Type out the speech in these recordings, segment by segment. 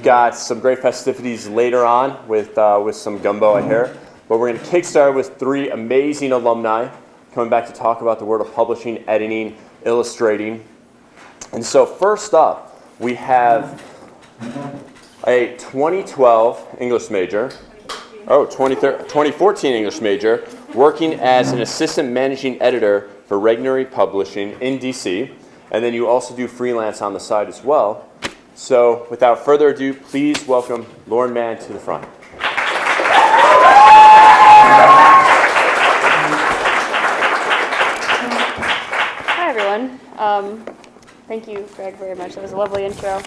got some great festivities later on with some gumbo, I hear. But we're going to kickstart with 3 amazing alumni coming back to talk about the world of publishing, editing, illustrating. And so first up, we have a 2012 English major, 2014 English major, working as an assistant managing editor for Regency Publishing in DC. And then you also do freelance on the side as well. So without further ado, please welcome Lauren Mann to the front. Hi, everyone. Thank you, Greg, very much. That was a lovely intro.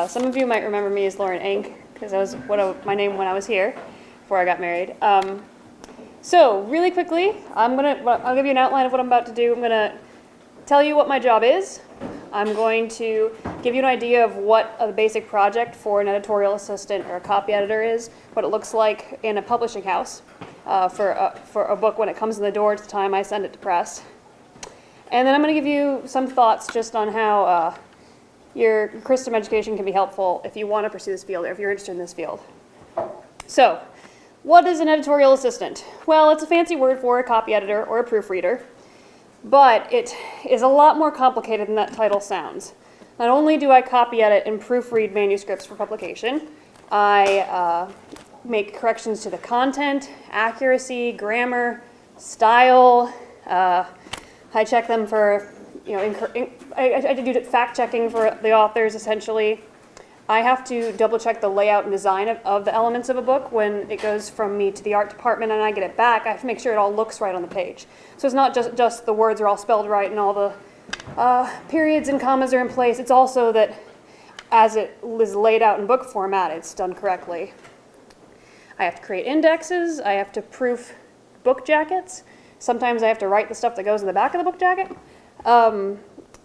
Some of you might remember me as Lauren Eng, because that was my name when I was here, before I got married. So, really quickly, I'll give you an outline of what I'm about to do. I'm going to tell you what my job is. I'm going to give you an idea of what a basic project for an editorial assistant or a copy editor is, what it looks like in a publishing house for a book when it comes in the door to the time I send it to press. And then I'm going to give you some thoughts just on how your Christendom education can be helpful if you want to pursue this field or if you're interested in this field. So, what is an editorial assistant? Well, it's a fancy word for a copy editor or a proofreader, but it is a lot more complicated than that title sounds. Not only do I copy edit and proofread manuscripts for publication, I make corrections to the content, accuracy, grammar, style. I check them for, I do fact checking for the authors essentially. I have to double check the layout and design of the elements of a book when it goes from me to the art department and I get it back. I have to make sure it all looks right on the page. So it's not just the words are all spelled right and all the periods and commas are in place. It's also that as it is laid out in book format, it's done correctly. I have to create indexes. I have to proof book jackets. Sometimes I have to write the stuff that goes in the back of the book jacket.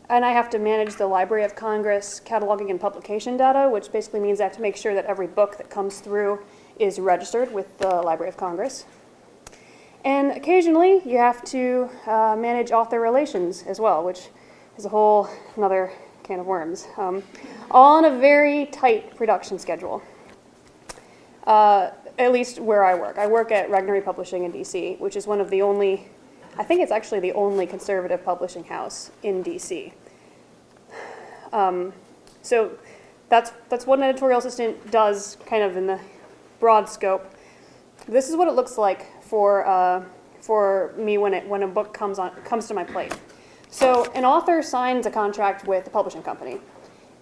And I have to manage the Library of Congress cataloging and publication data, which basically means I have to make sure that every book that comes through is registered with the Library of Congress. And occasionally, you have to manage author relations as well, which is a whole another can of worms, all on a very tight production schedule. At least where I work. I work at Regency Publishing in DC, which is one of the only, I think it's actually the only conservative publishing house in DC. So that's what an editorial assistant does kind of in the broad scope. This is what it looks like for me when a book comes to my plate. So an author signs a contract with a publishing company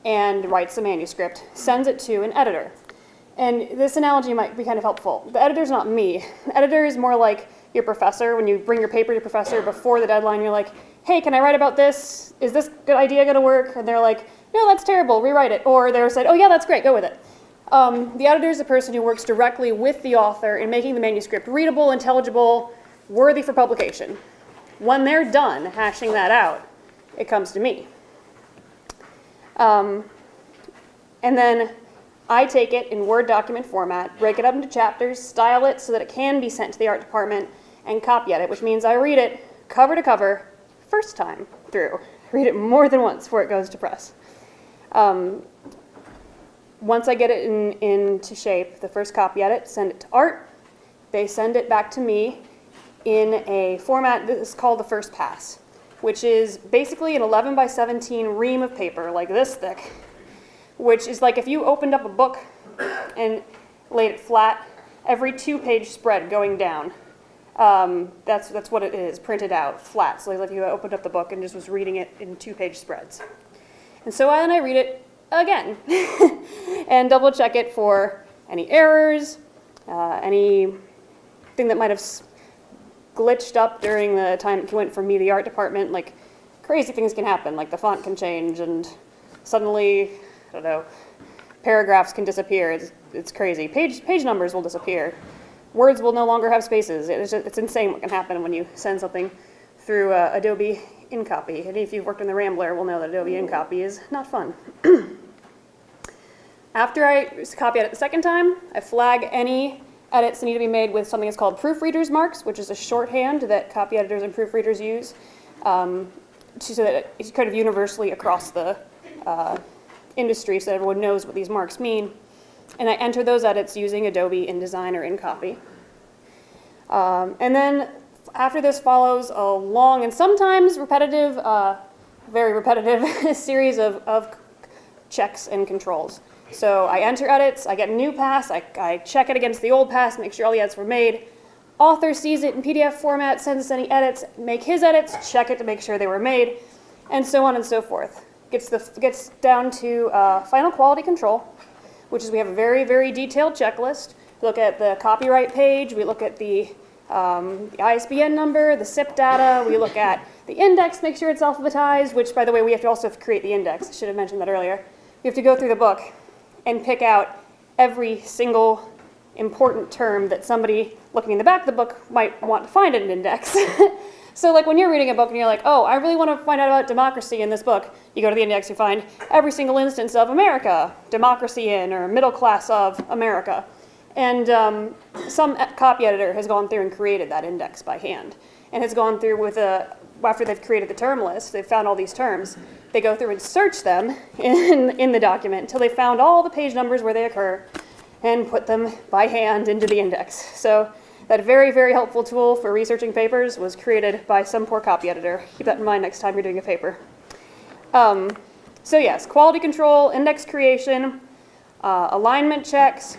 and writes a manuscript, sends it to an editor. And this analogy might be kind of helpful. The editor's not me. The editor is more like your professor. When you bring your paper to your professor before the deadline, you're like, hey, can I write about this? Is this good idea going to work? And they're like, no, that's terrible, rewrite it. Or they're said, oh yeah, that's great, go with it. The editor is the person who works directly with the author in making the manuscript readable, intelligible, worthy for publication. When they're done hashing that out, it comes to me. And then I take it in Word document format, break it up into chapters, style it so that it can be sent to the art department, and copy edit, which means I read it cover to cover, first time through. Read it more than once before it goes to press. Once I get it into shape, the first copy edit, send it to art. They send it back to me in a format that is called the first pass, which is basically an 11 by 17 ream of paper, like this thick, which is like if you opened up a book and laid it flat, every 2-page spread going down. That's what it is, printed out, flat. So like if you opened up the book and just was reading it in 2-page spreads. And so then I read it again and double check it for any errors, anything that might have glitched up during the time it went from me to the art department. Like crazy things can happen, like the font can change and suddenly, I don't know, paragraphs can disappear. It's crazy. Page numbers will disappear. Words will no longer have spaces. It's insane what can happen when you send something through Adobe InCopy. And if you've worked in the Rambler, will know that Adobe InCopy is not fun. After I copy edit the second time, I flag any edits that need to be made with something that's called proofreader's marks, which is a shorthand that copy editors and proofreaders use so that it's kind of universally across the industry so that everyone knows what these marks mean. and I enter those edits using Adobe InDesign or InCopy. And then after this follows a long and sometimes repetitive, very repetitive series of checks and controls. So I enter edits, I get a new pass, I check it against the old pass, make sure all the edits were made. Author sees it in PDF format, sends us any edits, make his edits, check it to make sure they were made, and so on and so forth. Gets down to final quality control, which is we have a very, very detailed checklist. We look at the copyright page, we look at the ISBN number, the SIP data, we look at the index, make sure it's alphabetized, which, by the way, we have to also create the index. I should have mentioned that earlier. We have to go through the book and pick out every single important term that somebody looking in the back of the book might want to find in an index. So like when you're reading a book and you're like, oh, I really want to find out about democracy in this book, you go to the index, you find every single instance of America, democracy in, or middle class of America. And some copy editor has gone through and created that index by hand and has gone through with after they've created the term list, they've found all these terms, they go through and search them in the document until they found all the page numbers where they occur and put them by hand into the index. So that very, very helpful tool for researching papers was created by some poor copy editor. Keep that in mind next time you're doing a paper. So yes, quality control, index creation, alignment checks.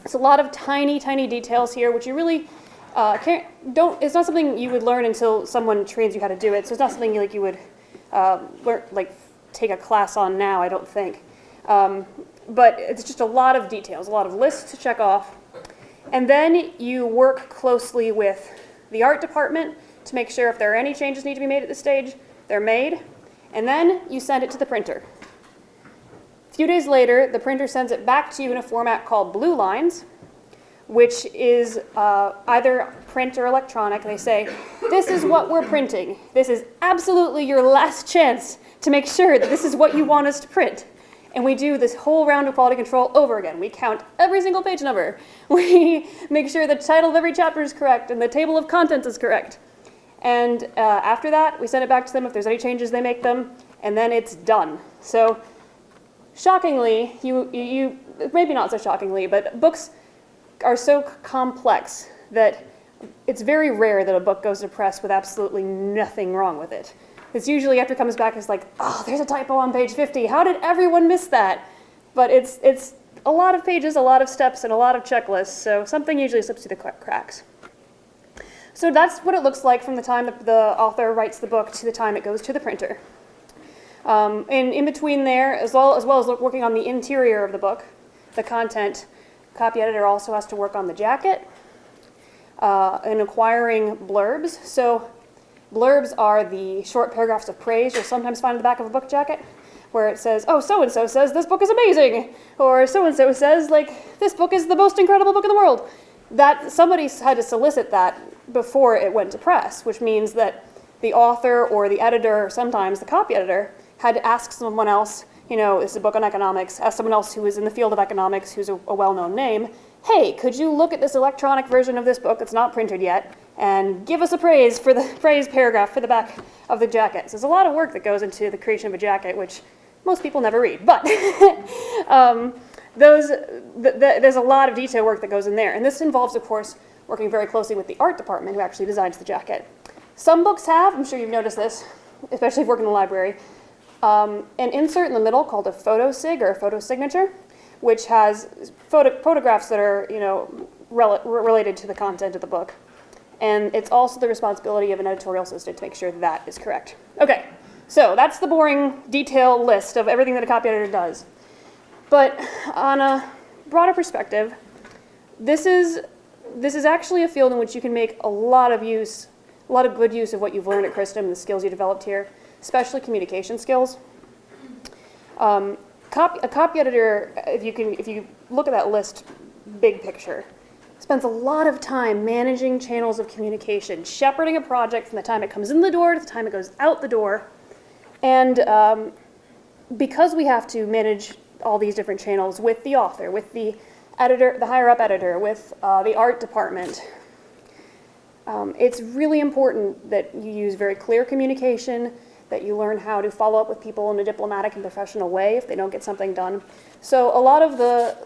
It's a lot of tiny, tiny details here, which you really it's not something you would learn until someone trains you how to do it. So it's not something you would take a class on now, I don't think. But it's just a lot of details, a lot of lists to check off. And then you work closely with the art department to make sure if there are any changes need to be made at this stage, they're made. And then you send it to the printer. A few days later, the printer sends it back to you in a format called Blue Lines, which is either print or electronic. They say, this is what we're printing. This is absolutely your last chance to make sure that this is what you want us to print. And we do this whole round of quality control over again. We count every single page number. We make sure the title of every chapter is correct and the table of contents is correct. And after that, we send it back to them if there's any changes, they make them, and then it's done. So shockingly, you maybe not so shockingly, but books are so complex that it's very rare that a book goes to press with absolutely nothing wrong with it. It's usually after it comes back, it's like, oh, there's a typo on page 50. How did everyone miss that? But it's a lot of pages, a lot of steps, and a lot of checklists, so something usually slips through the cracks. So that's what it looks like from the time that the author writes the book to the time it goes to the printer. And in between there, as well as working on the interior of the book, the content, copy editor also has to work on the jacket and acquiring blurbs. So blurbs are the short paragraphs of praise you'll sometimes find in the back of a book jacket, where it says, oh, so-and-so says this book is amazing, or so-and-so says, like, this book is the most incredible book in the world. That somebody had to solicit that before it went to press, which means that the author or the editor, or sometimes the copy editor, had to ask someone else, this is a book on economics, ask someone else who is in the field of economics, who's a well-known name, hey, could you look at this electronic version of this book that's not printed yet, and give us a praise for the praise paragraph for the back of the jacket. So there's a lot of work that goes into the creation of a jacket, which most people never read, but there's a lot of detail work that goes in there. And this involves, of course, working very closely with the art department who actually designs the jacket. Some books have, I'm sure you've noticed this, especially if you work in the library, an insert in the middle called a photo sig or a photo signature, which has photographs that are related to the content of the book. And it's also the responsibility of an editorial assistant to make sure that is correct. Okay, so that's the boring detail list of everything that a copy editor does. But on a broader perspective, this is actually a field in which you can make a lot of good use of what you've learned at Christendom and the skills you developed here, especially communication skills. A copy editor, if you look at that list, big picture, spends a lot of time managing channels of communication, shepherding a project from the time it comes in the door to the time it goes out the door. And because we have to manage all these different channels with the author, with the editor, the higher up editor, with the art department, it's really important that you use very clear communication, that you learn how to follow up with people in a diplomatic and professional way if they don't get something done. So a lot of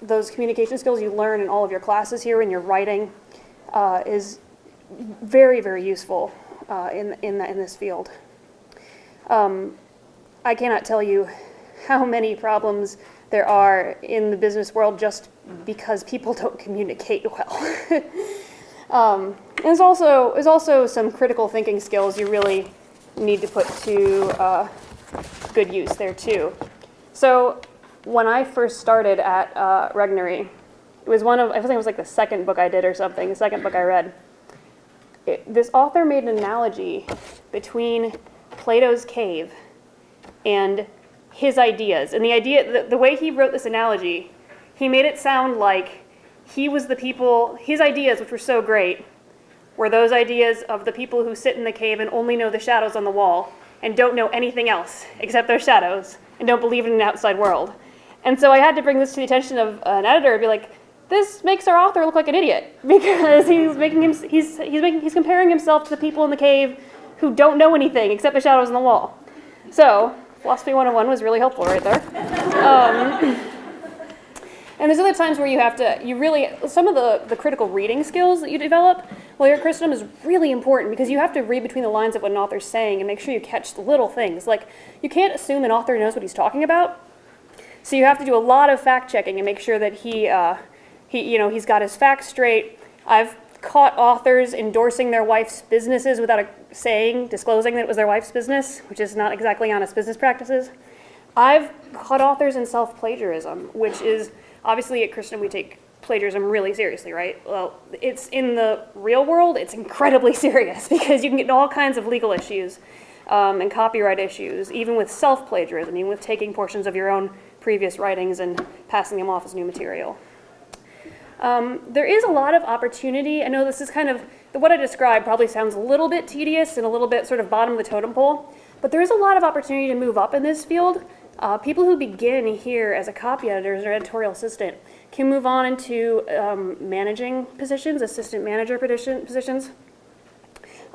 those communication skills you learn in all of your classes here in your writing is very, very useful in this field. I cannot tell you how many problems there are in the business world just because people don't communicate well. There's also some critical thinking skills you really need to put to good use there too. So when I first started at Regnery, it was I think it was like the second book I did or something, the second book I read. This author made an analogy between Plato's cave and his ideas. And the way he wrote this analogy, he made it sound like his ideas, which were so great, were those ideas of the people who sit in the cave and only know the shadows on the wall and don't know anything else except their shadows and don't believe in an outside world. And so I had to bring this to the attention of an editor and be like, this makes our author look like an idiot because he's comparing himself to the people in the cave who don't know anything except the shadows on the wall. So Philosophy 101 was really helpful right there. And there's other times where some of the critical reading skills that you develop while you're at Christendom is really important because you have to read between the lines of what an author's saying and make sure you catch the little things. Like, you can't assume an author knows what he's talking about. So you have to do a lot of fact checking and make sure that he's got his facts straight. I've caught authors endorsing their wife's businesses without disclosing that it was their wife's business, which is not exactly honest business practices. I've caught authors in self-plagiarism, which is, obviously at Christendom we take plagiarism really seriously, right? Well, it's in the real world, it's incredibly serious because you can get in all kinds of legal issues and copyright issues, even with self-plagiarism, even with taking portions of your own previous writings and passing them off as new material. There is a lot of opportunity. I know this is kind of, what I described probably sounds a little bit tedious and a little bit sort of bottom of the totem pole, but there is a lot of opportunity to move up in this field. People who begin here as a copy editor or editorial assistant can move on into managing positions, assistant manager positions.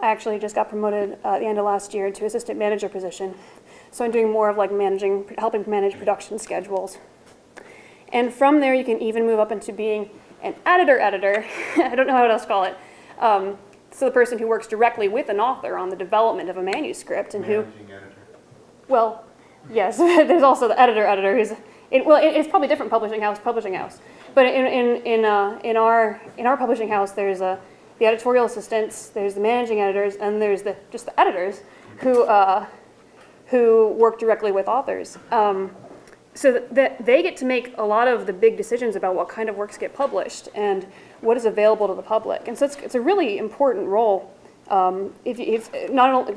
I actually just got promoted at the end of last year to assistant manager position. So I'm doing more of like helping manage production schedules. And from there you can even move up into being an editor. I don't know what else to call it. So the person who works directly with an author on the development of a manuscript and Managing editor. Well, yes, there's also the editor who's, it's probably different publishing house. But in our publishing house, there's the editorial assistants, there's the managing editors, and there's just the editors who work directly with authors. So that they get to make a lot of the big decisions about what kind of works get published and what is available to the public. And so it's a really important role, if not only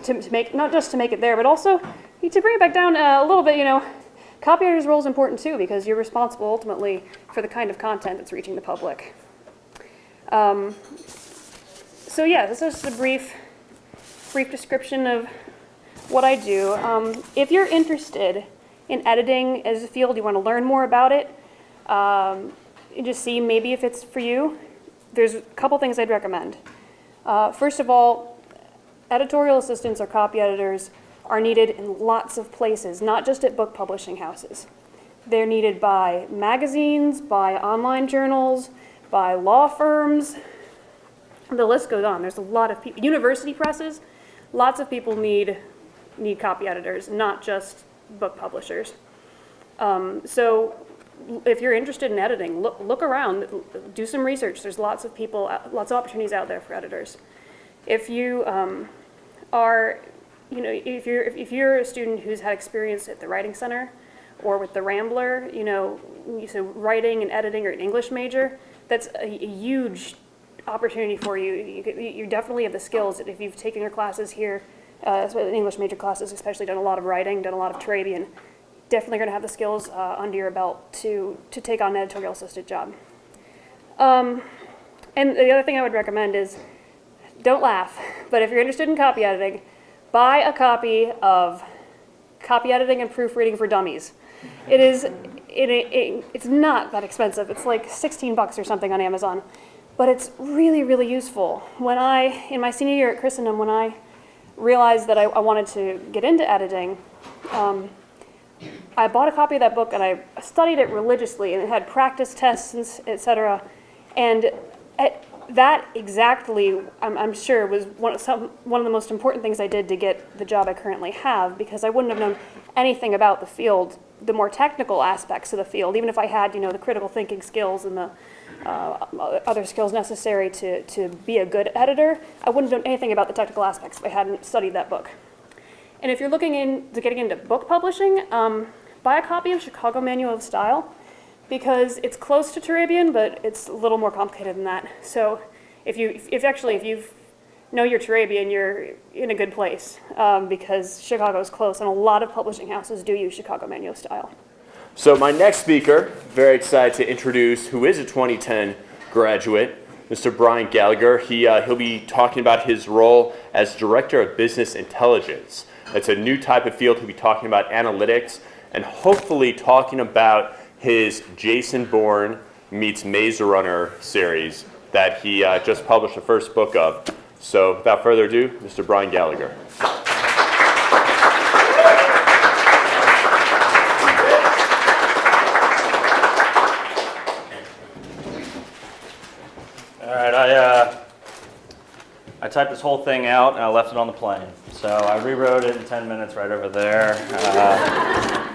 not just to make it there, but also to bring it back down a little bit. Copy editor's role is important too because you're responsible ultimately for the kind of content that's reaching the public. So yeah, this is just a brief description of what I do. If you're interested in editing as a field, you want to learn more about it, and just see maybe if it's for you, there's a couple things I'd recommend. First of all, editorial assistants or copy editors are needed in lots of places, not just at book publishing houses. They're needed by magazines, by online journals, by law firms. The list goes on. There's a lot of people. University presses, lots of people need copy editors, not just book publishers. So if you're interested in editing, look around, do some research. There's lots of opportunities out there for editors. If you if you're a student who's had experience at the Writing Center or with the Rambler, so writing and editing or an English major, that's a huge opportunity for you. You definitely have the skills if you've taken your classes here. English major classes, especially done a lot of writing, done a lot of Trabian, definitely going to have the skills under your belt to take on an editorial assistant job. And the other thing I would recommend is, don't laugh, but if you're interested in copy editing, buy a copy of Copy Editing and Proofreading for Dummies. It's not that expensive. It's like $16 or something on Amazon, but it's really, really useful. In my senior year at Christendom, when I realized that I wanted to get into editing, I bought a copy of that book and I studied it religiously, and it had practice tests, and etc. And that exactly, I'm sure, was one of the most important things I did to get the job I currently have, because I wouldn't have known anything about the field, the more technical aspects of the field, even if I had, the critical thinking skills and the other skills necessary to be a good editor. I wouldn't have known anything about the technical aspects if I hadn't studied that book. And if you're looking into getting into book publishing, buy a copy of Chicago Manual of Style, because it's close to Turabian, but it's a little more complicated than that. So if you know your Turabian, you're in a good place, because Chicago is close, and a lot of publishing houses do use Chicago Manual of Style. So my next speaker, very excited to introduce, who is a 2010 graduate, Mr. Brian Gallagher. He'll be talking about his role as Director of Business Intelligence. It's a new type of field. He'll be talking about analytics and hopefully talking about his Jason Bourne meets Maze Runner series that he just published the first book of. So without further ado, Mr. Brian Gallagher. All right, I typed this whole thing out and I left it on the plane. So I rewrote it in 10 minutes right over there.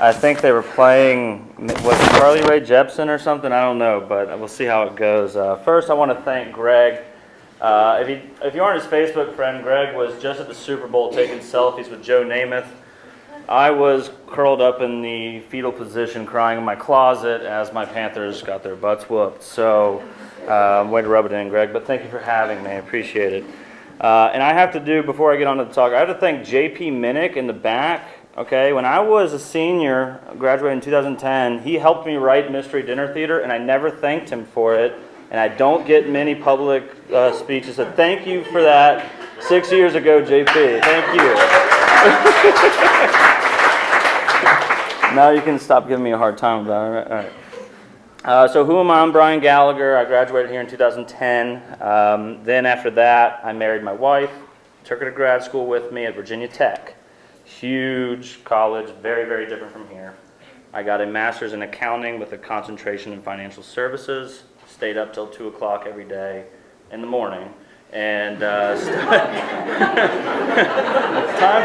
I think they were playing, was it Carly Rae Jepsen or something? I don't know, but we'll see how it goes. First, I want to thank Greg. If you aren't his Facebook friend, Greg was just at the Super Bowl taking selfies with Joe Namath. I was curled up in the fetal position crying in my closet as my Panthers got their butts whooped. So, way to rub it in, Greg, but thank you for having me. I appreciate it. And I have to do, before I get on to the talk, I have to thank J.P. Minnick in the back. Okay, when I was a senior, graduated in 2010, he helped me write Mystery Dinner Theater, and I never thanked him for it. And I don't get many public speeches, so thank you for that 6 years ago, JP. Thank you. Now you can stop giving me a hard time about it. All right. So who am I? I'm Brian Gallagher. I graduated here in 2010. Then after that, I married my wife, took her to grad school with me at Virginia Tech. Huge college, very, very different from here. I got a master's in accounting with a concentration in financial services. Stayed up till 2 o'clock every day in the morning. And times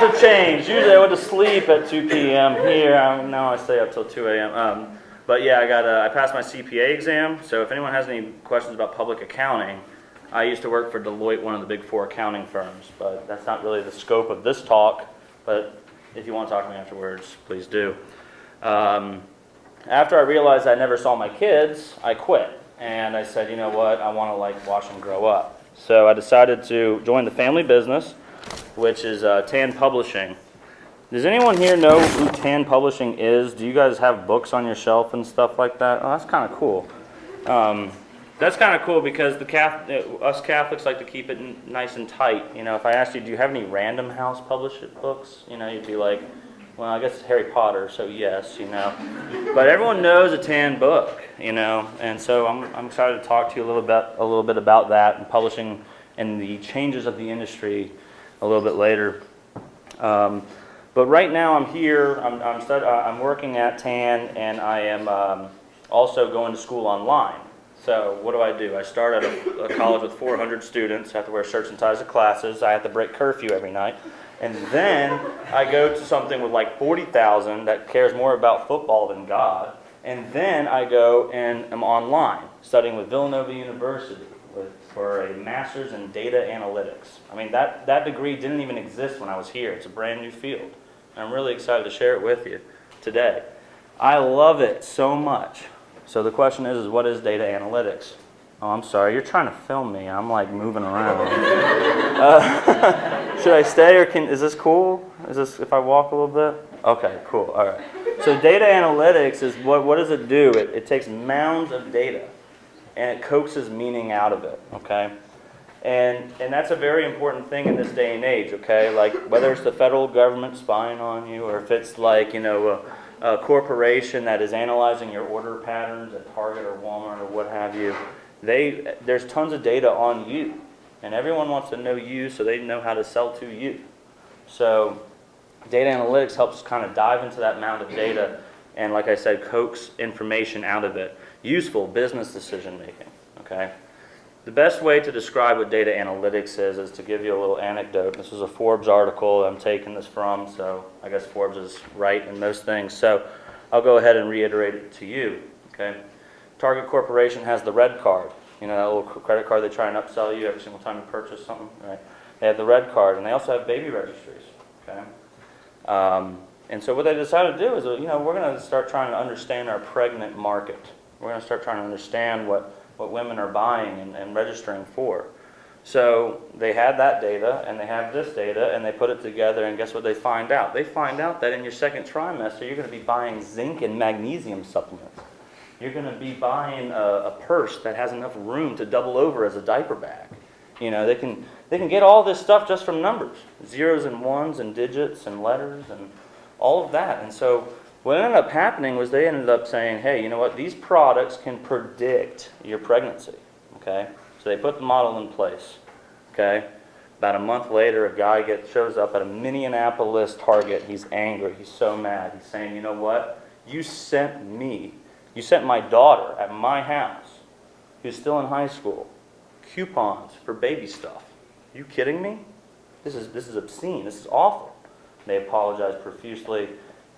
have changed. Usually I went to sleep at 2 p.m. Here, now I stay up till 2 a.m. But yeah, I passed my CPA exam. So if anyone has any questions about public accounting, I used to work for Deloitte, one of the big 4 accounting firms. But that's not really the scope of this talk. But if you want to talk to me afterwards, please do. After I realized I never saw my kids, I quit. And I said, you know what, I want to watch them grow up. So I decided to join the family business, which is Mann Publishing. Does anyone here know who Mann Publishing is? Do you guys have books on your shelf and stuff like that? Oh, that's kind of cool. That's kind of cool because us Catholics like to keep it nice and tight. If I asked you, do you have any Random House published books? You'd be like, well, I guess it's Harry Potter, so yes, But everyone knows a Mann book, and so I'm excited to talk to you a little bit about that and publishing and the changes of the industry a little bit later. But right now I'm here. I'm working at Mann, and I am also going to school online. So what do? I start at a college with 400 students. I have to wear shirts and ties to classes. I have to break curfew every night. And then I go to something with 40,000 that cares more about football than God. And then I go and am online, studying with Villanova University for a master's in data analytics. I mean, that degree didn't even exist when I was here. It's a brand new field. And I'm really excited to share it with you today. I love it so much. So the question is what is data analytics? Oh, I'm sorry, you're trying to film me. I'm moving around. Should I stay or is this cool? Is this if I walk a little bit? Okay, cool, all right. So data analytics is what does it do? It takes mounds of data and it coaxes meaning out of it, okay? And that's a very important thing in this day and age, okay? Whether it's the federal government spying on you or if it's a corporation that is analyzing your order patterns at Target or Walmart or what have you, there's tons of data on you, and everyone wants to know you so they know how to sell to you. So data analytics helps kind of dive into that mound of data and, like I said, coax information out of it. Useful business decision making, okay? The best way to describe what data analytics is to give you a little anecdote. This is a Forbes article I'm taking this from, so I guess Forbes is right in most things. So I'll go ahead and reiterate it to you, okay? Target Corporation has the red card. You know, that little credit card they try and upsell you every single time you purchase something, right? They have the red card, and they also have baby registries, okay? And so what they decided to do is, you know, we're going to start trying to understand our pregnant market. We're going to start trying to understand what women are buying and registering for. So they had that data, and they have this data, and they put it together, and guess what they find out? They find out that in your second trimester, you're going to be buying zinc and magnesium supplements. You're going to be buying a purse that has enough room to double over as a diaper bag. You know, they can get all this stuff just from numbers, zeros and ones and digits and letters and all of that. And so what ended up happening was they ended up saying, hey, you know what, these products can predict your pregnancy, okay? So they put the model in place, okay? About a month later, a guy shows up at a Minneapolis Target. He's angry. He's so mad. He's saying, you know what, you sent my daughter at my house, who's still in high school, coupons for baby stuff. Are you kidding me? This is obscene. This is awful. They apologized profusely.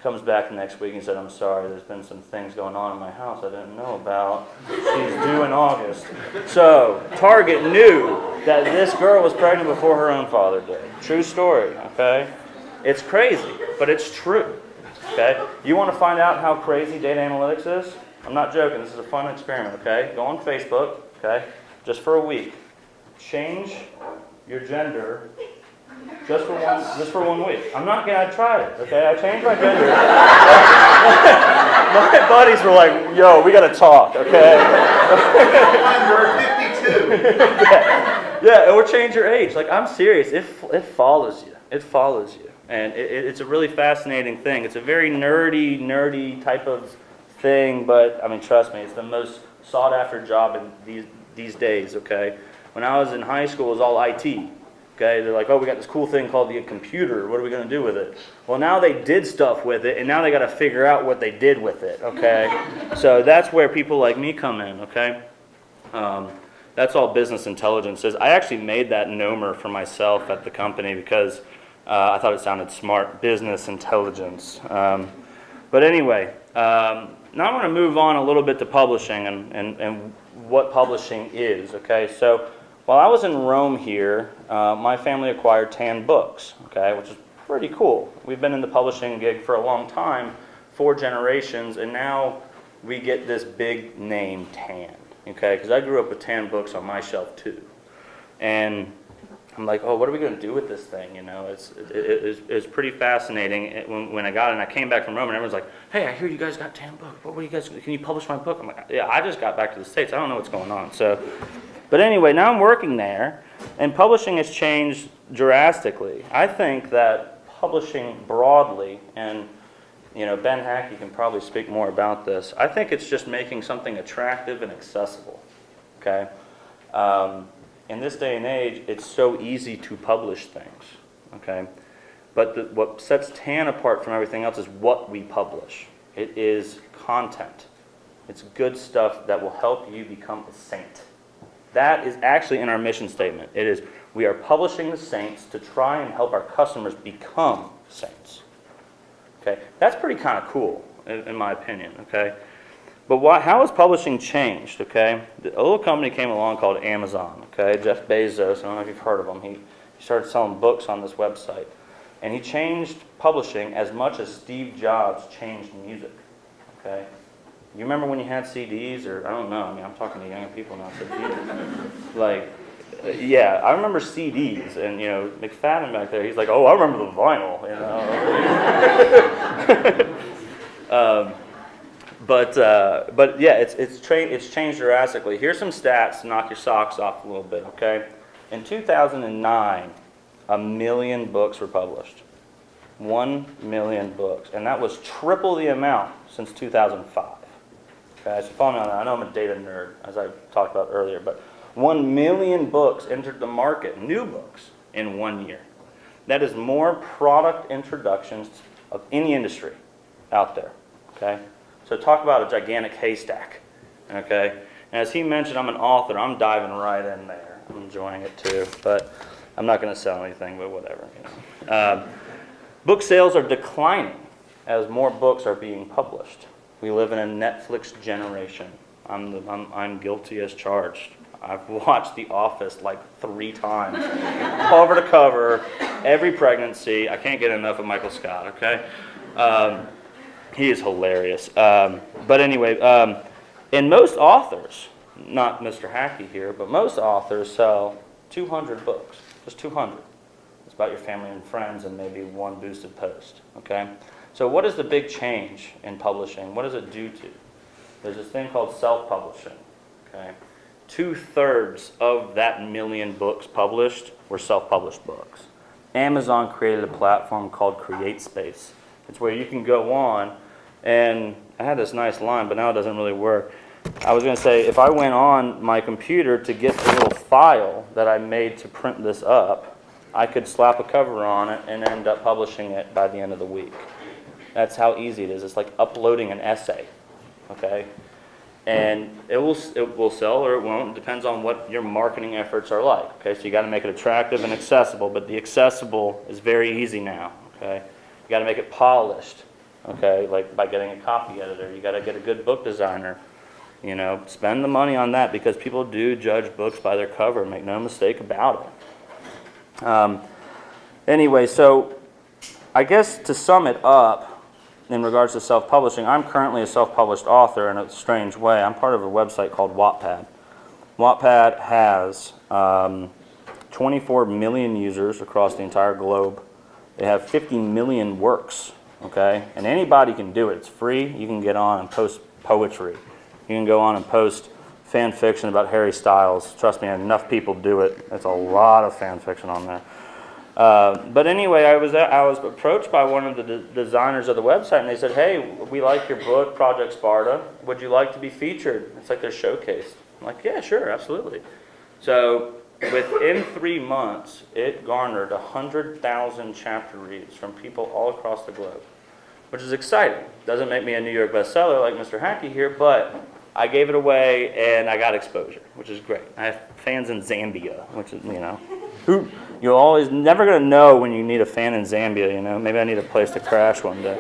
Comes back the next week and said, I'm sorry, there's been some things going on in my house I didn't know about. She's due in August. So Target knew that this girl was pregnant before her own father did. True story, okay? It's crazy, but it's true, okay? You want to find out how crazy data analytics is? I'm not joking. This is a fun experiment, okay? Go on Facebook, okay? Just for a week. Change your gender just for one week. I'm not kidding. I tried it, okay? I changed my gender. My buddies were like, yo, we got to talk, okay? You're 52. Yeah, or change your age. Like, I'm serious. It follows you. It follows you. And it's a really fascinating thing. It's a very nerdy type of thing, but, I mean, trust me, it's the most sought-after job in these days, okay? When I was in high school, it was all IT. Okay, they're like, oh, we got this cool thing called the computer. What are we going to do with it? Well, now they did stuff with it, and now they got to figure out what they did with it, okay? So that's where people like me come in, okay? That's all business intelligence is. I actually made that nomer for myself at the company because I thought it sounded smart, business intelligence. But anyway, now I want to move on a little bit to publishing and what publishing is, okay? So while I was in Rome here, my family acquired Tan Books, okay, which is pretty cool. We've been in the publishing gig for a long time, 4 generations, and now we get this big name, Tan, okay? Because I grew up with Tan Books on my shelf too. And I'm like, oh, what are we going to do with this thing? You know, it's pretty fascinating. When I got it, and I came back from Rome, and everyone's like, hey, I hear you guys got Tan Books. What were you guys? Can you publish my book? I'm like, yeah, I just got back to the States. I don't know what's going on. So, but anyway, now I'm working there, and publishing has changed drastically. I think that publishing broadly, and you know, Ben Hatke can probably speak more about this. I think it's just making something attractive and accessible. Okay. In this day and age, it's so easy to publish things, okay? But what sets Tan apart from everything else is what we publish. It is content. It's good stuff that will help you become a saint. That is actually in our mission statement. It is, we are publishing the saints to try and help our customers become saints. Okay? That's pretty kind of cool, in my opinion, okay? But how has publishing changed, okay? A little company came along called Amazon, okay? Jeff Bezos, I don't know if you've heard of him. He started selling books on this website. And he changed publishing as much as Steve Jobs changed music, okay? You remember when you had CDs, or I don't know, I mean, I'm talking to younger people now, so yeah, I remember CDs, and, you know, McFadden back there, he's like, oh, I remember the vinyl, you know? But yeah, it's changed drastically. Here's some stats to knock your socks off a little bit, okay? In 2009, 1 million books were published. 1 million books, and that was triple the amount since 2005. Okay, so follow me on that. I know I'm a data nerd, as I talked about earlier, but 1 million books entered the market, new books, in 1 year. That is more product introductions of any industry out there, okay? So talk about a gigantic haystack, okay? And as he mentioned, I'm an author. I'm diving right in there. I'm enjoying it too, but I'm not going to sell anything, but whatever. You know. Book sales are declining as more books are being published. We live in a Netflix generation. I'm guilty as charged. I've watched The Office like 3 times, cover to cover, every pregnancy. I can't get enough of Michael Scott, okay? He is hilarious. But anyway, and most authors, not Mr. Hatke here, but most authors sell 200 books, just 200. It's about your family and friends and maybe one boosted post, okay? So what is the big change in publishing? What does it do to? There's this thing called self-publishing, okay? 2/3 of that million books published were self-published books. Amazon created a platform called CreateSpace. It's where you can go on, and I had this nice line, but now it doesn't really work. I was going to say, if I went on my computer to get the little file that I made to print this up, I could slap a cover on it and end up publishing it by the end of the week. That's how easy it is. It's like uploading an essay, okay? And it will sell or it won't. It depends on what your marketing efforts are like, okay? So you got to make it attractive and accessible, but the accessible is very easy now, okay? You got to make it polished, okay? Like by getting a copy editor. You got to get a good book designer. You know, spend the money on that because people do judge books by their cover. Make no mistake about it. Anyway, so I guess to sum it up in regards to self-publishing, I'm currently a self-published author in a strange way. I'm part of a website called Wattpad. Wattpad has 24 million users across the entire globe. They have 50 million works, okay? And anybody can do it. It's free. You can get on and post poetry. You can go on and post fan fiction about Harry Styles. Trust me, enough people do it. It's a lot of fan fiction on there. But anyway, I was approached by one of the designers of the website, and they said, "Hey, we like your book, Project Sparta. Would you like to be featured?" It's like they're showcased. I'm like, "Yeah, sure, absolutely." So within 3 months, it garnered 100,000 chapter reads from people all across the globe, which is exciting. Doesn't make me a New York bestseller like Mr. Hatke here, but I gave it away and I got exposure, which is great. I have fans in Zambia, which is, you know, you're always never going to know when you need a fan in Zambia, you know. Maybe I need a place to crash one day.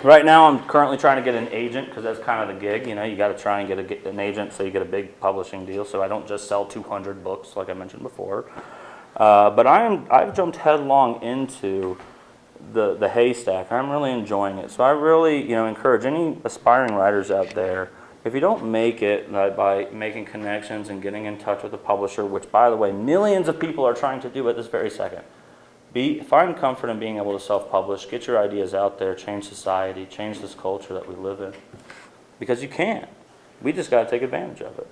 Right now I'm currently trying to get an agent because that's kind of the gig, you know. You got to try and get an agent so you get a big publishing deal so I don't just sell 200 books like I mentioned before. But I've jumped headlong into the haystack. I'm really enjoying it. So I really, encourage any aspiring writers out there, if you don't make it by making connections and getting in touch with a publisher, which, by the way, millions of people are trying to do at this very second, find comfort in being able to self-publish, get your ideas out there, change society, change this culture that we live in. Because you can. We just got to take advantage of it.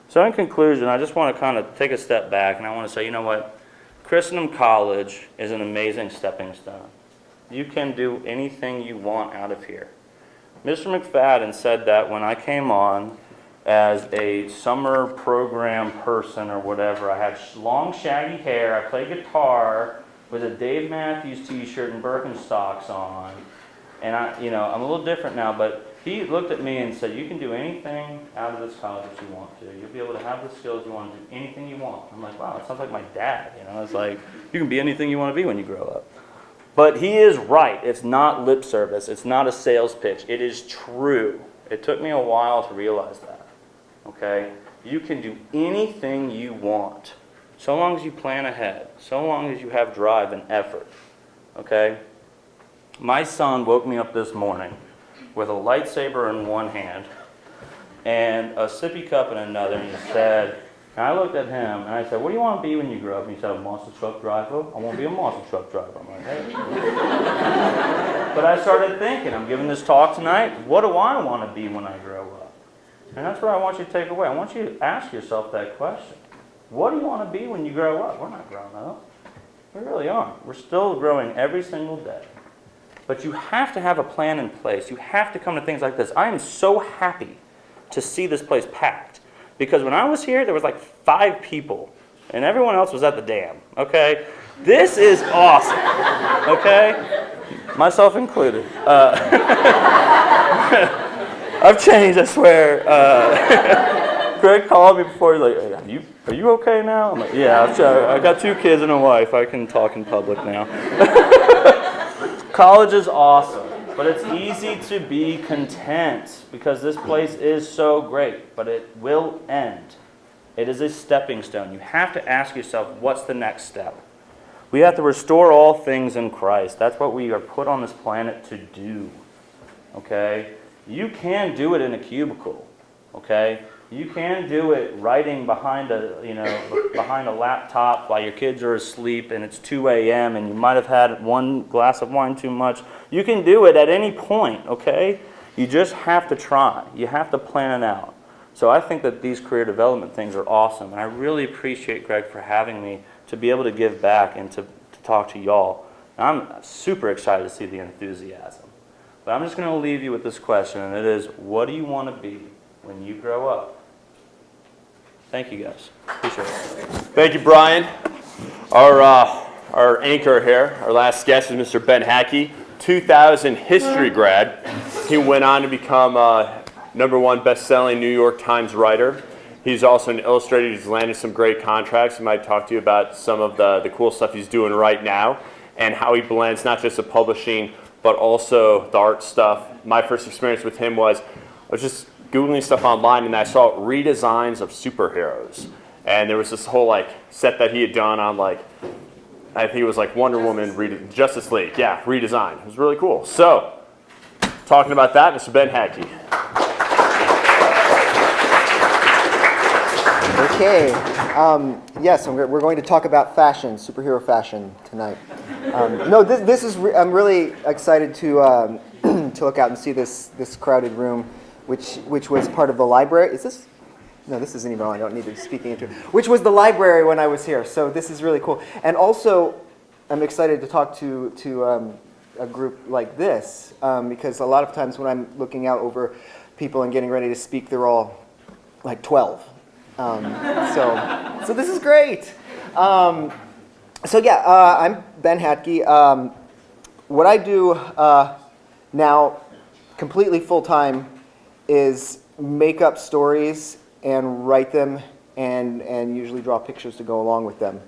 So in conclusion, I just want to kind of take a step back, and I want to say, you know what? Christendom College is an amazing stepping stone. You can do anything you want out of here. Mr. McFadden said that when I came on as a summer program person or whatever. I had long shaggy hair, I played guitar with a Dave Matthews t-shirt and Birkenstocks on. And I'm a little different now, but he looked at me and said, you can do anything out of this college that you want to. You'll be able to have the skills you want to do anything you want. I'm like, wow, that sounds like my dad. It's like, you can be anything you want to be when you grow up. But he is right. It's not lip service. It's not a sales pitch. It is true. It took me a while to realize that. Okay? You can do anything you want, so long as you plan ahead, so long as you have drive and effort. Okay? My son woke me up this morning with a lightsaber in one hand and a sippy cup in another, and he said, and I looked at him and I said, what do you want to be when you grow up? And he said, a monster truck driver. I want to be a monster truck driver. I'm like, hey. But I started thinking, I'm giving this talk tonight, what do I want to be when I grow up? And that's what I want you to take away. I want you to ask yourself that question. What do you want to be when you grow up? We're not grown up. We really aren't. We're still growing every single day. But you have to have a plan in place. You have to come to things like this. I am so happy to see this place packed. Because when I was here, there was like 5 people and everyone else was at the dam, okay? This is awesome, okay? Myself included. I've changed, I swear. Greg called me before, he's like, hey, are you okay now? I'm like, yeah, I got 2 kids and a wife. I can talk in public now. College is awesome, but it's easy to be content because this place is so great, but it will end. It is a stepping stone. You have to ask yourself, what's the next step? We have to restore all things in Christ. That's what we are put on this planet to do. Okay? You can do it in a cubicle. Okay? You can do it writing behind a laptop while your kids are asleep and it's 2 a.m. and you might have had 1 glass of wine too much. You can do it at any point, okay? You just have to try. You have to plan it out. So I think that these career development things are awesome, and I really appreciate Greg for having me to be able to give back and to talk to y'all. I'm super excited to see the enthusiasm. But I'm just going to leave you with this question, and it is, what do you want to be when you grow up? Thank you, guys. Appreciate it. Thank you, Brian. Our anchor here, our last guest is Mr. Ben Hatke, 2000 history grad. He went on to become #1 best-selling New York Times writer. He's also an illustrator. He's landed some great contracts. He might talk to you about some of the cool stuff he's doing right now and how he blends not just the publishing, but also the art stuff. My first experience with him was, I was just Googling stuff online and I saw redesigns of superheroes. And there was this whole set that he had done on I think it was Wonder Woman, Justice League. Yeah, redesign. It was really cool. So, talking about that, Mr. Ben Hatke. Okay. Yes, we're going to talk about fashion, superhero fashion tonight. I'm really excited to to look out and see this crowded room, which was part of the library. Is this? No, this isn't even on. I don't need to be speaking into it. Which was the library when I was here. So this is really cool. And also, I'm excited to talk to a group like this because a lot of times when I'm looking out over people and getting ready to speak, they're all 12. So this is great. I'm Ben Hatke. What I do now, completely full time, is make up stories and write them, and usually draw pictures to go along with them.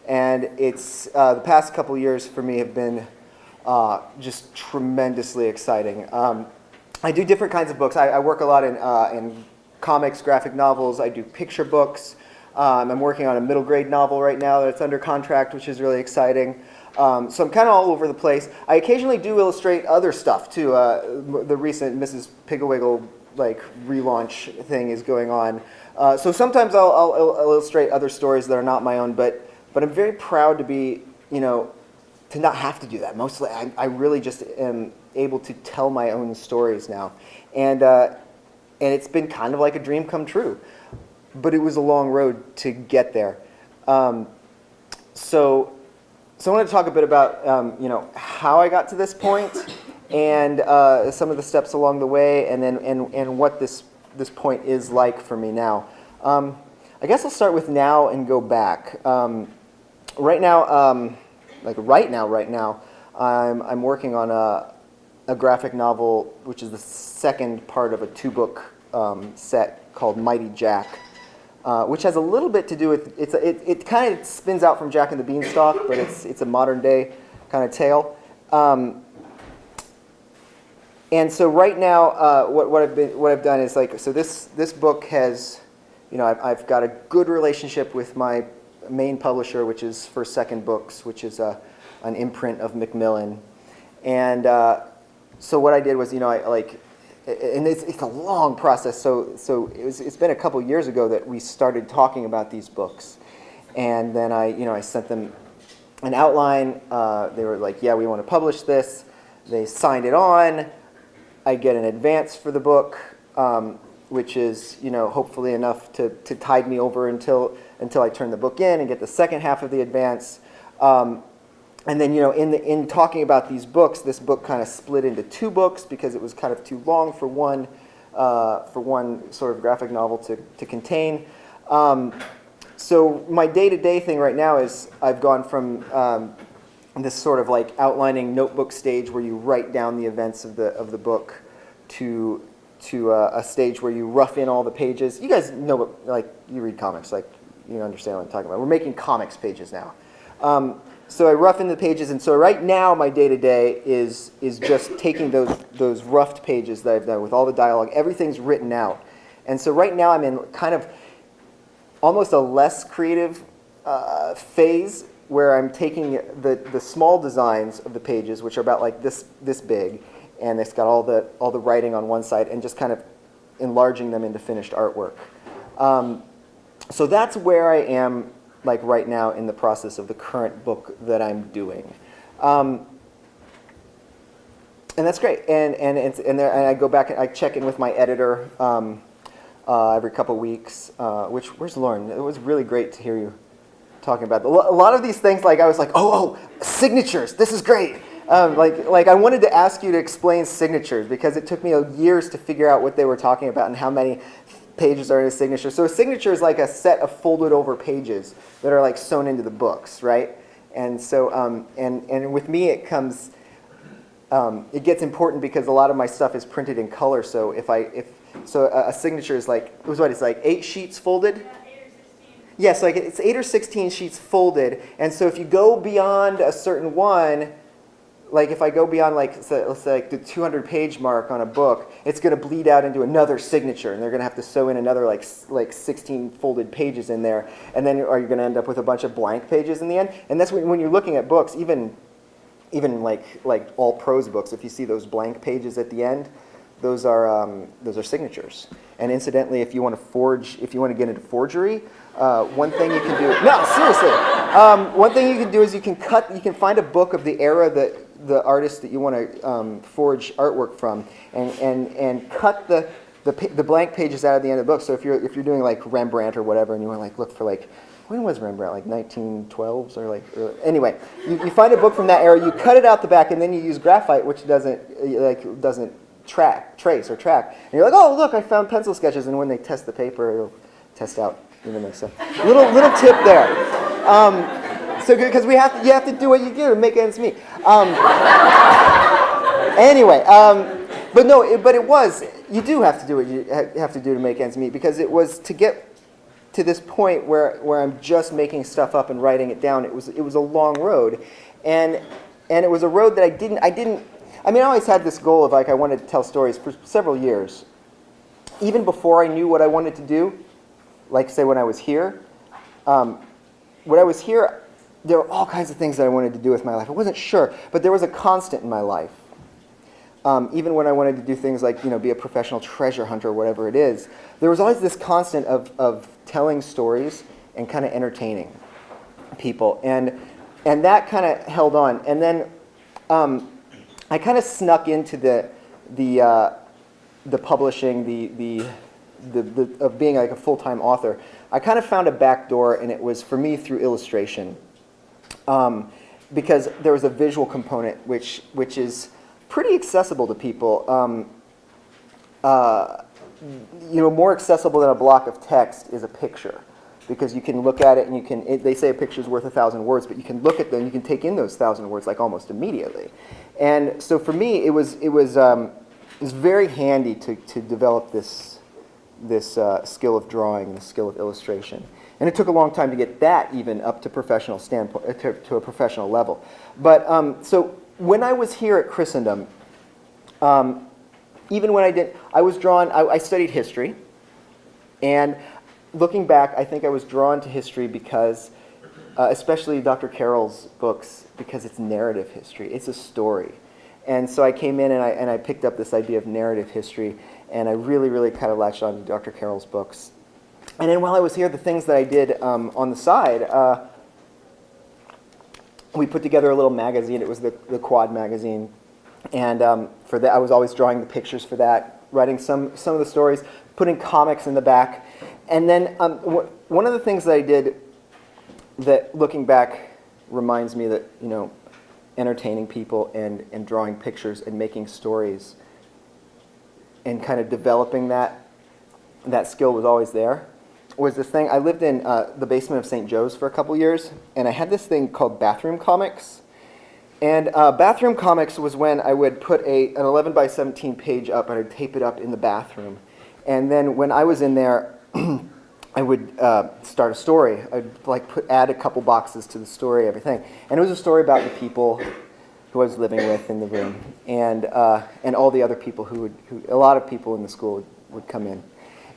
And it's the past couple years for me have been just tremendously exciting. I do different kinds of books. I work a lot in comics, graphic novels. I do picture books. I'm working on a middle grade novel right now that's under contract, which is really exciting. So I'm kind of all over the place. I occasionally do illustrate other stuff too. The recent Mrs. Pigglewiggle relaunch thing is going on. So sometimes I'll illustrate other stories that are not my own, but I'm very proud to be, to not have to do that. Mostly, I really just am able to tell my own stories now, and it's been kind of like a dream come true. But it was a long road to get there. So I want to talk a bit about how I got to this point, and some of the steps along the way, and then and what this point is like for me now. I guess I'll start with now and go back. Right now, I'm working on a graphic novel, which is the second part of a 2-book set called Mighty Jack, which has a little bit to do with it kind of spins out from Jack and the Beanstalk, but it's a modern day kind of tale. And so right now, what I've done is this book has, I've got a good relationship with my main publisher, which is First Second Books, which is an imprint of Macmillan. And so what I did was, and it's a long process. So it's been a couple years ago that we started talking about these books, and then I sent them an outline. They were like, yeah, we want to publish this. They signed it on. I get an advance for the book, which is hopefully enough to tide me over until I turn the book in and get the second half of the advance. And then in talking about these books, this book kind of split into 2 books because it was kind of too long for one sort of graphic novel to contain. so my day-to-day thing right now is I've gone from this sort of like outlining notebook stage where you write down the events of the book to a stage where you rough in all the pages. You guys know what, like, you read comics, like, you understand what I'm talking about. We're making comics pages now. So I rough in the pages, and so right now my day-to-day is just taking those roughed pages that I've done with all the dialogue. Everything's written out. And so right now I'm in kind of almost a less creative phase where I'm taking the small designs of the pages, which are about like this big, and it's got all the writing on one side, and just kind of enlarging them into finished artwork. So that's where I am, like, right now in the process of the current book that I'm doing. And that's great. And I go back and I check in with my editor every couple weeks. Where's Lauren? It was really great to hear you talking about a lot of these things. Like, I was like, oh, signatures. This is great. Like I wanted to ask you to explain signatures because it took me years to figure out what they were talking about and how many pages are in a signature. So a signature is like a set of folded over pages that are like sewn into the books, right? And so and with me it comes it gets important because a lot of my stuff is printed in color. So a signature is like, it's like 8 sheets folded. Yeah, 8 or 16. Yes, like it's 8 or 16 sheets folded. And so if you go beyond a certain one, like if I go beyond let's say like the 200-page mark on a book, it's going to bleed out into another signature, and they're going to have to sew in another like 16 folded pages in there, and then are you going to end up with a bunch of blank pages in the end? And that's when you're looking at books, even like all prose books, if you see those blank pages at the end, those are signatures. And incidentally, if you want to get into forgery, one thing you can do. No, seriously. One thing you can do is you can find a book of the era that the artist that you want to forge artwork from, and cut the blank pages out of the end of the book. So if you're doing like Rembrandt or whatever, and you want to like look for like, when was Rembrandt, like 1912s or like anyway, you find a book from that era, you cut it out the back, and then you use graphite, which doesn't trace, and you're like, oh look, I found pencil sketches, and when they test the paper, it'll test out even makes sense. Little tip there. So good, because you have to do what you do to make ends meet. Anyway, but it was, you do have to do what you have to do to make ends meet, because it was to get to this point where I'm just making stuff up and writing it down. It was a long road, and it was a road that I always had this goal of like, I wanted to tell stories for several years, even before I knew what I wanted to do. Like, say, when I was here, there were all kinds of things that I wanted to do with my life. I wasn't sure, but there was a constant in my life. Even when I wanted to do things like, be a professional treasure hunter or whatever it is, there was always this constant of telling stories and kind of entertaining people. And that kind of held on. And then I kind of snuck into the publishing, of being like a full-time author. I kind of found a back door, and it was for me through illustration, because there was a visual component which is pretty accessible to people. More accessible than a block of text is a picture, because you can look at it and they say a picture's worth 1,000 words, but you can look at them, you can take in those 1,000 words like almost immediately. And so for me, it was very handy to develop this skill of drawing, the skill of illustration. And it took a long time to get that even up to professional standpoint, to a professional level. But so when I was here at Christendom, even when I was drawn, I studied history. And looking back, I think I was drawn to history because, especially Dr. Carroll's books, because it's narrative history. It's a story. And so I came in and I picked up this idea of narrative history, and I really, really kind of latched on to Dr. Carroll's books. And then while I was here, the things that I did on the side, we put together a little magazine. It was the Quad magazine. And for that, I was always drawing the pictures for that, writing some of the stories, putting comics in the back. And then one of the things that I did that, looking back, reminds me that, entertaining people and drawing pictures and making stories and kind of developing that skill was always there. was this thing. I lived in the basement of St. Joe's for a couple years, and I had this thing called bathroom comics. And bathroom comics was when I would put an 11 by 17 page up, and I'd tape it up in the bathroom. And then when I was in there, I would start a story. I'd like add a couple boxes to the story, everything. And it was a story about the people who I was living with in the room, and all the other people who a lot of people in the school would come in.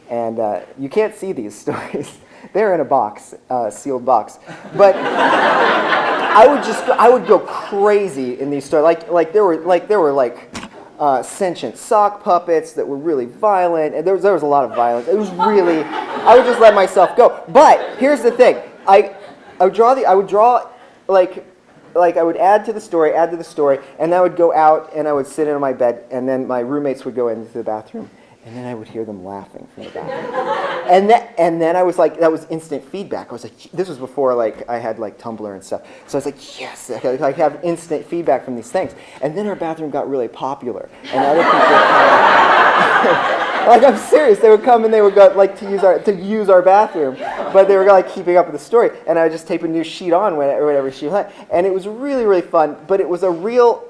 And you can't see these stories. They're in a box, sealed box. But I would go crazy in these stories. Like there were sentient sock puppets that were really violent, and there was a lot of violence. It was really, I would just let myself go. But here's the thing: I would draw I would add to the story, and then I would go out and I would sit in my bed, and then my roommates would go into the bathroom, and then I would hear them laughing from the bathroom. And then I was like, that was instant feedback. I was like, this was before like I had like Tumblr and stuff. So I was like, yes, I have instant feedback from these things. And then our bathroom got really popular, and other people like, I'm serious, they would come and they would go like to use our bathroom, but they were like keeping up with the story, and I would just tape a new sheet on whenever she had, and it was really, really fun. But it was a real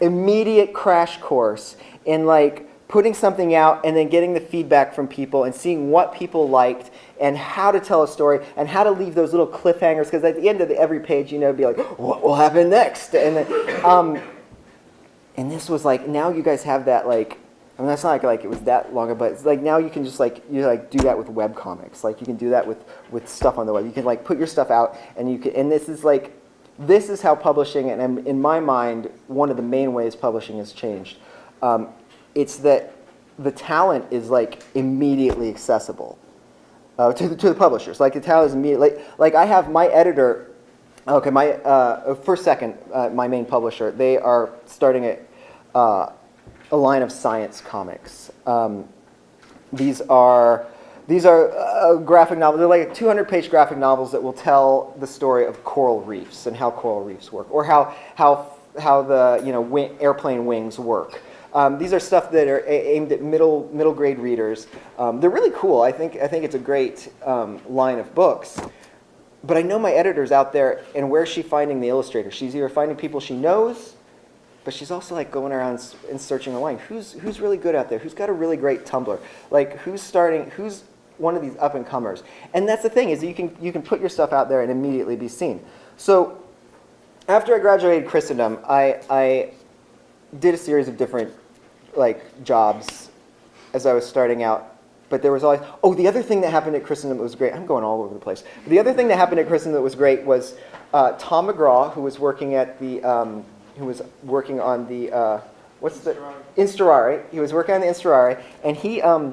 immediate crash course in like putting something out and then getting the feedback from people and seeing what people liked and how to tell a story and how to leave those little cliffhangers, because at the end of every page, it'd be like, what will happen next? And then, and this was like, now you guys have that like, I mean, that's not like it was that long ago, but it's like now you can just do that with web comics. Like you can do that with stuff on the web. You can like put your stuff out, and this is how publishing, and in my mind, one of the main ways publishing has changed. It's that the talent is like immediately accessible to the publishers. Like the talent is immediately, like I have my editor, okay, my First Second, my main publisher, they are starting a line of science comics. These are graphic novels. They're like 200-page graphic novels that will tell the story of coral reefs and how coral reefs work, or how the airplane wings work. These are stuff that are aimed at middle grade readers. They're really cool. I think it's a great line of books. But I know my editor's out there, and where's she finding the illustrators? She's either finding people she knows, but she's also like going around and searching online. Who's really good out there? Who's got a really great Tumblr? Like who's one of these up and comers? And that's the thing, is you can put your stuff out there and immediately be seen. So after I graduated Christendom, I did a series of different like jobs as I was starting out. But there was always, the other thing that happened at Christendom that was great, I'm going all over the place. But the other thing that happened at Christendom that was great was Tom McGraw, who was working at the who was working on the, Instarari. He was working on the Instarari, and he, I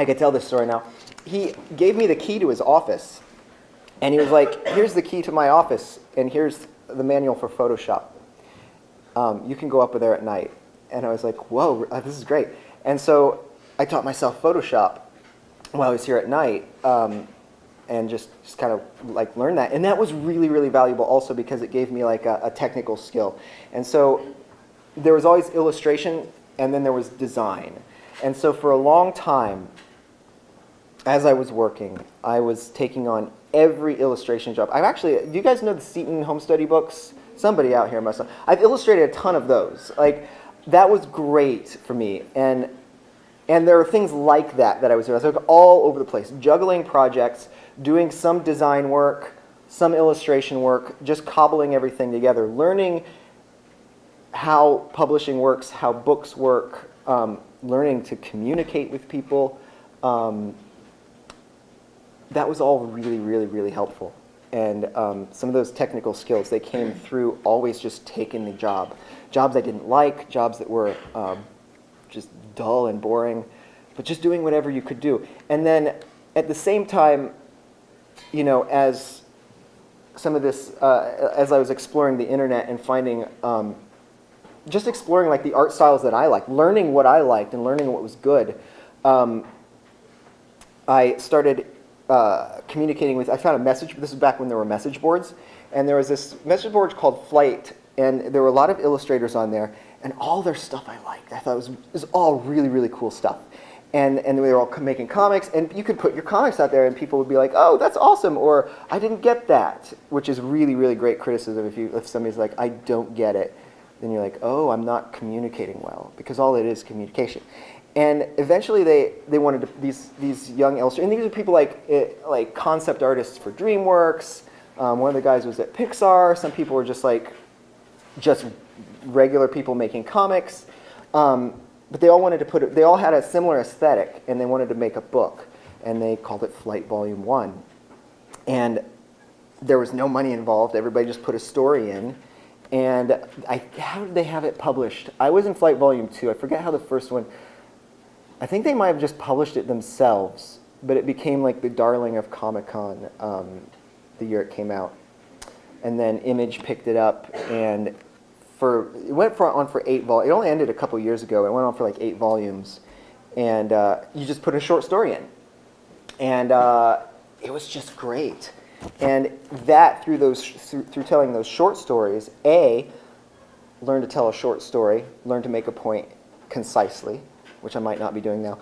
could tell this story now. He gave me the key to his office, and he was like, here's the key to my office, and here's the manual for Photoshop. You can go up there at night. And I was like, whoa, this is great. And so I taught myself Photoshop while I was here at night. And just kind of like learn that. And that was really, really valuable also because it gave me like a technical skill. And so there was always illustration, and then there was design. And so for a long time, as I was working, I was taking on every illustration job. do you guys know the Seton home study books? Somebody out here must know. I've illustrated a ton of those. Like, that was great for me. And there are things like that I was doing. I was all over the place, juggling projects, doing some design work, some illustration work, just cobbling everything together, learning how publishing works, how books work, learning to communicate with people. That was all really, really, really helpful. And some of those technical skills, they came through always just taking the job. Jobs I didn't like, jobs that were just dull and boring, but just doing whatever you could do. And then at the same time, as some of this, as I was exploring the internet and finding, just exploring like the art styles that I liked, learning what I liked and learning what was good, I started communicating with, I found a message, this is back when there were message boards, and there was this message board called Flight, and there were a lot of illustrators on there, and all their stuff I liked. I thought it was all really, really cool stuff. and we were all making comics, and you could put your comics out there, and people would be like, "Oh, that's awesome," or "I didn't get that," which is really, really great criticism. If somebody's like, "I don't get it," then you're like, "Oh, I'm not communicating well," because all it is communication. And eventually, they wanted to, these young illustrators, and these are people like concept artists for DreamWorks. One of the guys was at Pixar. Some people were just regular people making comics. But they all wanted to they all had a similar aesthetic, and they wanted to make a book, and they called it Flight Volume 1. And there was no money involved. Everybody just put a story in. And how did they have it published? I was in Flight Volume 2. I forget how the first one, I think they might have just published it themselves, but it became like the darling of Comic-Con the year it came out. And then Image picked it up, and it went on for 8 volumes. It only ended a couple years ago. It went on for like 8 volumes, and you just put a short story in, and it was just great. And that through telling those short stories, learn to tell a short story, learn to make a point concisely, which I might not be doing now.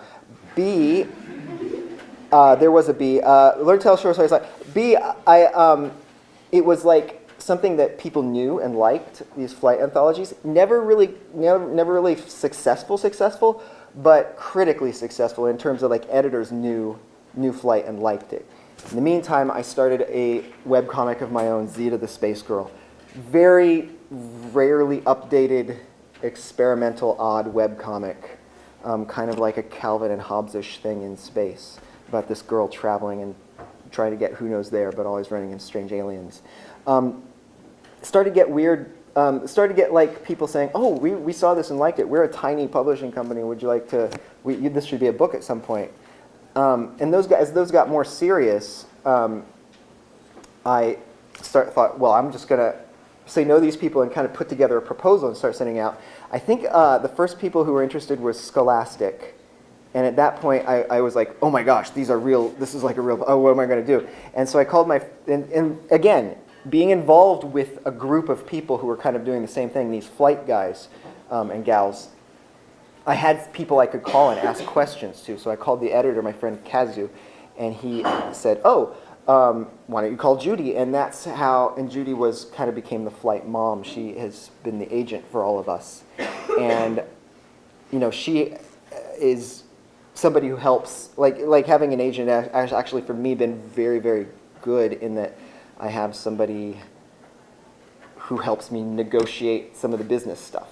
B, there was a B. Learn to tell short stories. B, it was like something that people knew and liked, these flight anthologies. Never really successful, but critically successful in terms of like editors knew Flight and liked it. In the meantime, I started a webcomic of my own, Zeta the Space Girl. Very rarely updated, experimental, odd webcomic, kind of like a Calvin and Hobbes-ish thing in space, about this girl traveling and trying to get who knows there, but always running into strange aliens. Started to get weird, started to get like people saying, "Oh, we saw this and liked it. We're a tiny publishing company. Would you like to, this should be a book at some point." And those got more serious. I thought, well, I'm just going to say no to these people and kind of put together a proposal and start sending out. I think the first people who were interested was Scholastic. And at that point, I was like, oh my gosh, these are real. This is like a real, oh, what am I going to do? And so I called and again, being involved with a group of people who were kind of doing the same thing, these flight guys and gals, I had people I could call and ask questions to. So I called the editor, my friend Kazu, and he said, "Oh, why don't you call Judy?" And that's how. And Judy became the flight mom. She has been the agent for all of us, and she is somebody who helps. Like having an agent has actually for me been very, very good in that I have somebody who helps me negotiate some of the business stuff.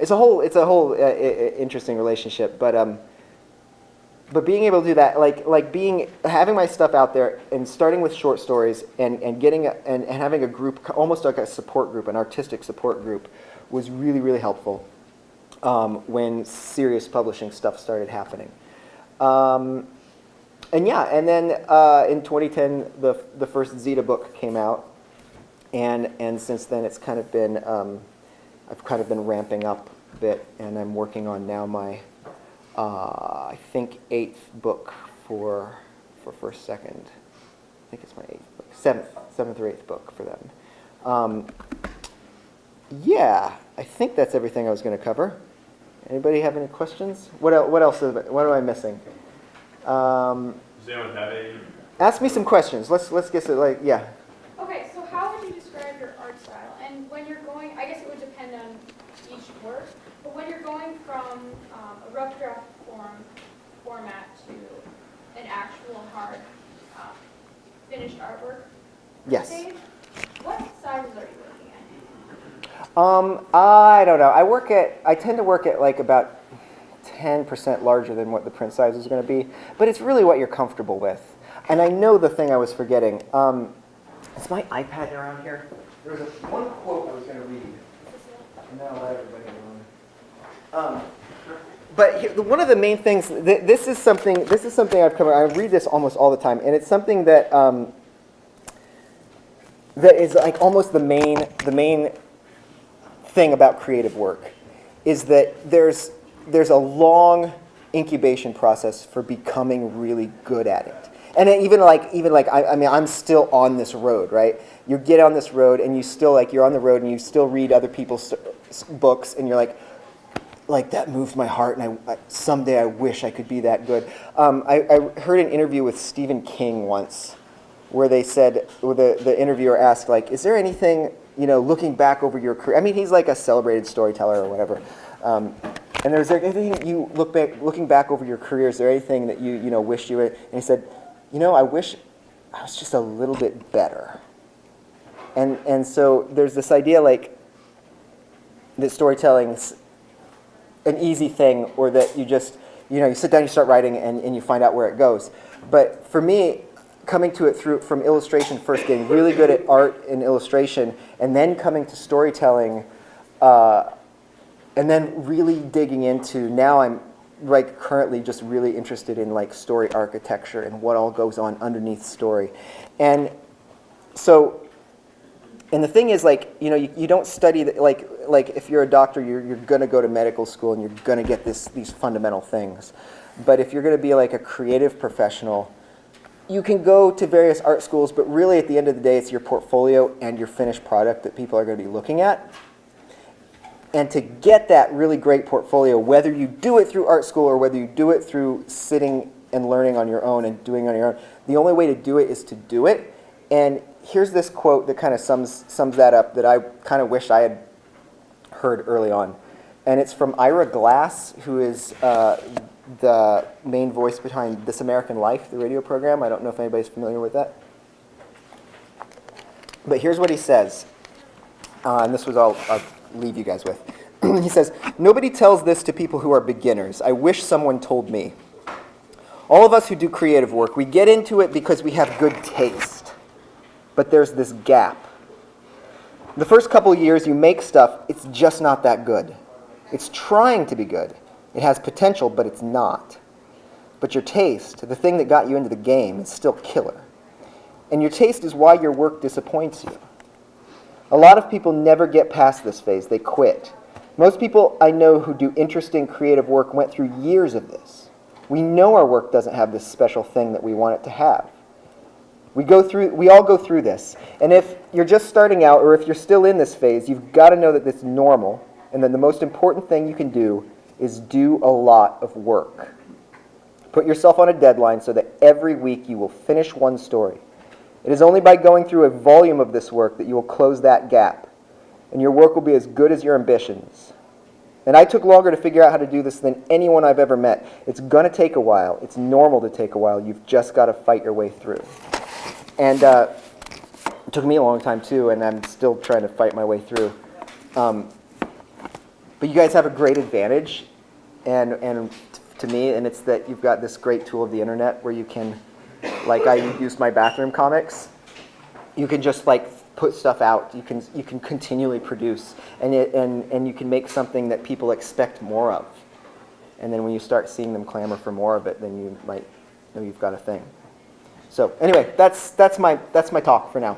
It's a whole interesting relationship, but being able to do that, having my stuff out there and starting with short stories and getting and having a group, almost like a support group, an artistic support group, was really, really helpful when serious publishing stuff started happening. And then in 2010, the first Zeta book came out, and since then it's kind of been. I've kind of been ramping up a bit, and I'm working on now my, I think, 8th book for First Second. I think it's my 8th book, 7th or 8th book for them. Yeah, I think that's everything I was going to cover. Anybody have any questions? What else? What am I missing? Does anyone have any? Ask me some questions. Let's get it. Yeah. Okay, so how would you describe your art style? And when you're going, I guess it would depend on each work, but when you're going from a rough draft format to an actual hard finished artwork Yes. stage, what sizes are you looking at? I don't know. I tend to work at like about 10% larger than what the print size is going to be, but it's really what you're comfortable with. And I know the thing I was forgetting. Is my iPad around here? There was one quote I was going to read. No, let everybody alone. But one of the main things, this is something I've covered. I read this almost all the time, and it's something that that is like almost the main thing about creative work, is that there's a long incubation process for becoming really good at it. And even like I mean, I'm still on this road, right? You get on this road, and you still you're on the road, and you still read other people's books, and you're like, like that moved my heart, and someday I wish I could be that good. I heard an interview with Stephen King once, where they said, the interviewer asked, like, is there anything, looking back over your career? I mean, he's like a celebrated storyteller or whatever. And is there anything you looking back over your career? Is there anything that you wish you would? And he said, I wish I was just a little bit better. And so there's this idea like that storytelling's an easy thing, or that you just, you sit down, you start writing, and you find out where it goes. But for me, coming to it from illustration first, getting really good at art and illustration, and then coming to storytelling, and then really digging into, now I'm like currently just really interested in like story architecture and what all goes on underneath story. And so, and the thing is, like, you don't study like if you're a doctor, you're going to go to medical school and you're going to get these fundamental things. But if you're going to be like a creative professional, you can go to various art schools, but really at the end of the day, it's your portfolio and your finished product that people are going to be looking at. And to get that really great portfolio, whether you do it through art school or whether you do it through sitting and learning on your own and doing on your own, the only way to do it is to do it. And here's this quote that kind of sums that up, that I kind of wish I had heard early on. And it's from Ira Glass, who is the main voice behind This American Life, the radio program. I don't know if anybody's familiar with that. But here's what he says. And this was all I'll leave you guys with. He says, "Nobody tells this to people who are beginners. I wish someone told me. All of us who do creative work, we get into it because we have good taste. But there's this gap. The first couple years you make stuff, it's just not that good. It's trying to be good. It has potential, but it's not. But your taste, the thing that got you into the game, is still killer. And your taste is why your work disappoints you. A lot of people never get past this phase. They quit. Most people I know who do interesting creative work went through years of this. We know our work doesn't have this special thing that we want it to have. We all go through this. And if you're just starting out, or if you're still in this phase, you've got to know that it's normal, and then the most important thing you can do is do a lot of work. Put yourself on a deadline so that every week you will finish one story. It is only by going through a volume of this work that you will close that gap, and your work will be as good as your ambitions. And I took longer to figure out how to do this than anyone I've ever met. It's going to take a while. It's normal to take a while. You've just got to fight your way through." And it took me a long time too, and I'm still trying to fight my way through. But you guys have a great advantage, and to me, and it's that you've got this great tool of the internet where you can, like I used my bathroom comics, you can just like put stuff out. You can continually produce, and you can make something that people expect more of. And then when you start seeing them clamor for more of it, then you might know you've got a thing. So anyway, that's my talk for now.